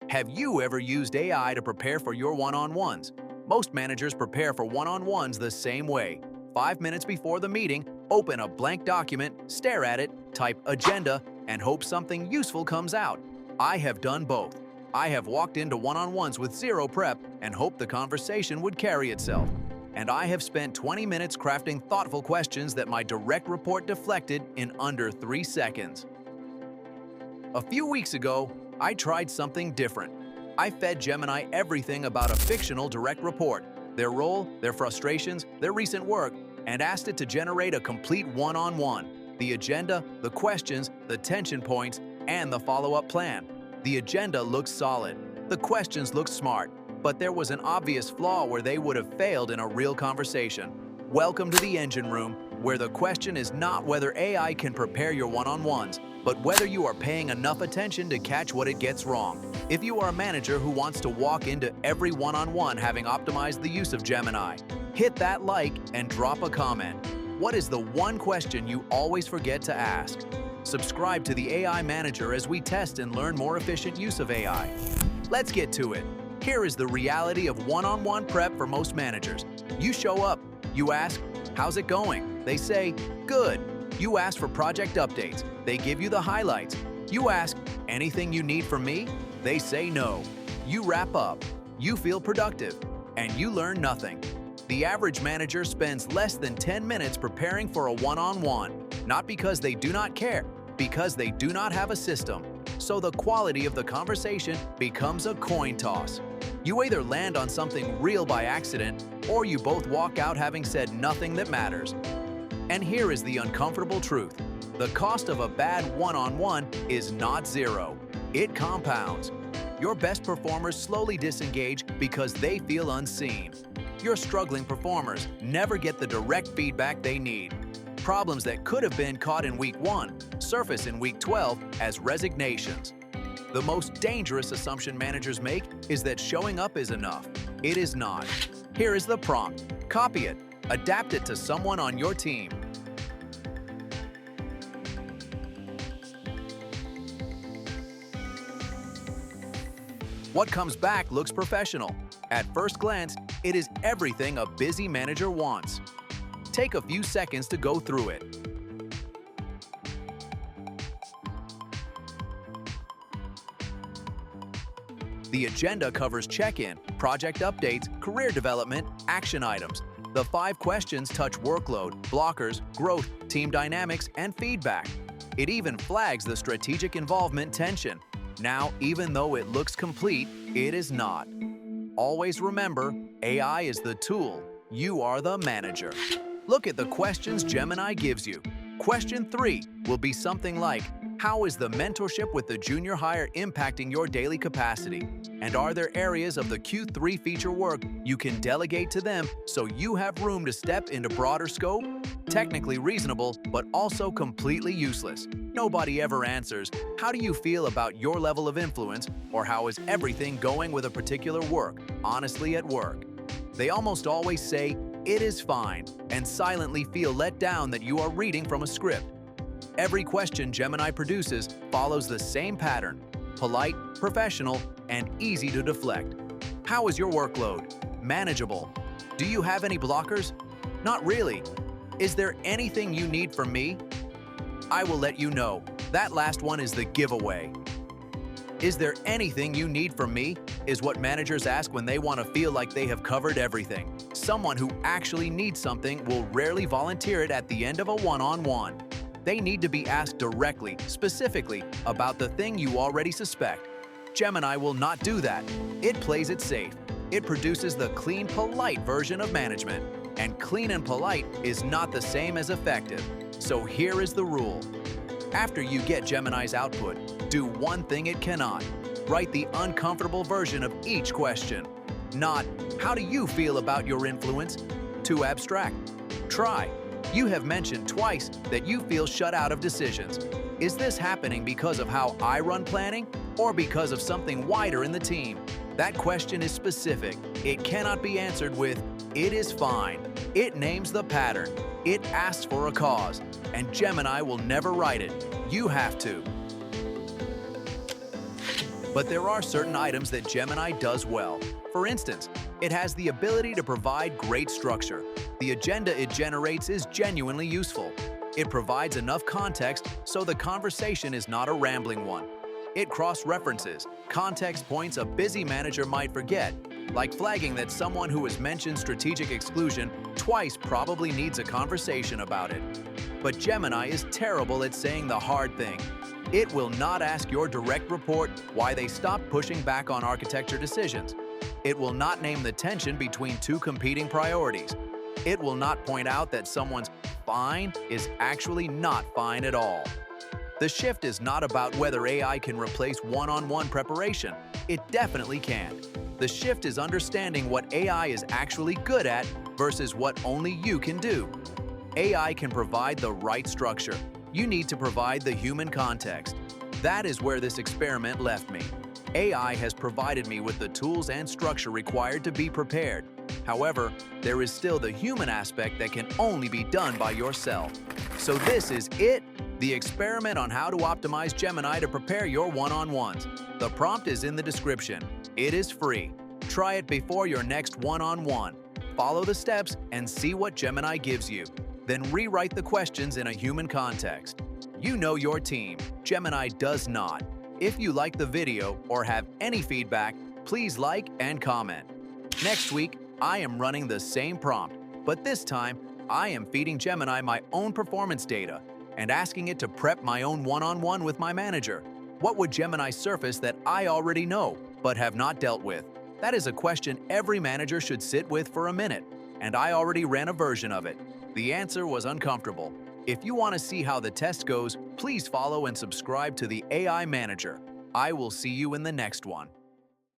Have you ever used AI to prepare for your one-on-ones? Most managers prepare for one-on-ones the same way. 5 minutes before the meeting, open a blank document, stare at it, type agenda, and hope something useful comes out. I have done both. I have walked into one-on-ones with zero prep and hoped the conversation would carry itself. And I have spent 20 minutes crafting thoughtful questions that my direct report deflected in under 3 seconds. A few weeks ago, I tried something different. I fed Gemini everything about a fictional direct report, their role, their frustrations, their recent work, and asked it to generate a complete one-on-one, the agenda, the questions, the tension points, and the follow-up plan. The agenda looked solid. The questions looked smart, but there was an obvious flaw where they would have failed in a real conversation. Welcome to the engine room, where the question is not whether AI can prepare your one-on-ones, but whether you are paying enough attention to catch what it gets wrong. If you are a manager who wants to walk into every one-on-one having optimized the use of Gemini, hit that like and drop a comment. What is the one question you always forget to ask? Subscribe to the AI Manager as we test and learn more efficient use of AI. Let's get to it. Here is the reality of one-on-one prep for most managers. You show up, you ask, "How's it going?" They say, "Good." You ask for project updates. They give you the highlights. You ask, "Anything you need from me?" They say no. You wrap up. You feel productive. And you learn nothing. The average manager spends less than 10 minutes preparing for a one-on-one, not because they do not care, because they do not have a system. So the quality of the conversation becomes a coin toss. You either land on something real by accident, or you both walk out having said nothing that matters. And here is the uncomfortable truth. The cost of a bad one-on-one is not zero. It compounds. Your best performers slowly disengage because they feel unseen. Your struggling performers never get the direct feedback they need. Problems that could have been caught in week 1 surface in week 12 as resignations. The most dangerous assumption managers make is that showing up is enough. It is not. Here is the prompt. Copy it. Adapt it to someone on your team. What comes back looks professional. At first glance, it is everything a busy manager wants. Take a few seconds to go through it. The agenda covers check-in, project updates, career development, action items. The 5 questions touch workload, blockers, growth, team dynamics, and feedback. It even flags the strategic involvement tension. Now, even though it looks complete, it is not. Always remember, AI is the tool. You are the manager. Look at the questions Gemini gives you. Question 3 will be something like, how is the mentorship with the junior hire impacting your daily capacity? And are there areas of the Q3 feature work you can delegate to them so you have room to step into broader scope? Technically reasonable, but also completely useless. Nobody ever answers, how do you feel about your level of influence, or how is everything going with a particular work, honestly at work? They almost always say, it is fine, and silently feel let down that you are reading from a script. Every question Gemini produces follows the same pattern: polite, professional, and easy to deflect. How is your workload? Manageable. Do you have any blockers? Not really. Is there anything you need from me? I will let you know. That last one is the giveaway. Is there anything you need from me? Is what managers ask when they want to feel like they have covered everything. Someone who actually needs something will rarely volunteer it at the end of a one-on-one. They need to be asked directly, specifically, about the thing you already suspect. Gemini will not do that. It plays it safe. It produces the clean, polite version of management. And clean and polite is not the same as effective. So here is the rule. After you get Gemini's output, do one thing it cannot. Write the uncomfortable version of each question. Not, how do you feel about your influence? Too abstract. Try. You have mentioned twice that you feel shut out of decisions. Is this happening because of how I run planning, or because of something wider in the team? That question is specific. It cannot be answered with, it is fine. It names the pattern. It asks for a cause. And Gemini will never write it. You have to. But there are certain items that Gemini does well. For instance, it has the ability to provide great structure. The agenda it generates is genuinely useful. It provides enough context so the conversation is not a rambling one. It cross-references context points a busy manager might forget, like flagging that someone who has mentioned strategic exclusion twice probably needs a conversation about it. But Gemini is terrible at saying the hard thing. It will not ask your direct report why they stopped pushing back on architecture decisions. It will not name the tension between two competing priorities. It will not point out that someone's fine is actually not fine at all. The shift is not about whether AI can replace one-on-one preparation. It definitely can. The shift is understanding what AI is actually good at versus what only you can do. AI can provide the right structure. You need to provide the human context. That is where this experiment left me. AI has provided me with the tools and structure required to be prepared. However, there is still the human aspect that can only be done by yourself. So this is it, the experiment on how to optimize Gemini to prepare your one-on-ones. The prompt is in the description. It is free. Try it before your next one-on-one. Follow the steps and see what Gemini gives you. Then rewrite the questions in a human context. You know your team. Gemini does not. If you like the video or have any feedback, please like and comment. Next week, I am running the same prompt, but this time, I am feeding Gemini my own performance data and asking it to prep my own one-on-one with my manager. What would Gemini surface that I already know but have not dealt with? That is a question every manager should sit with for a minute, and I already ran a version of it. The answer was uncomfortable. If you want to see how the test goes, please follow and subscribe to the AI Manager. I will see you in the next one.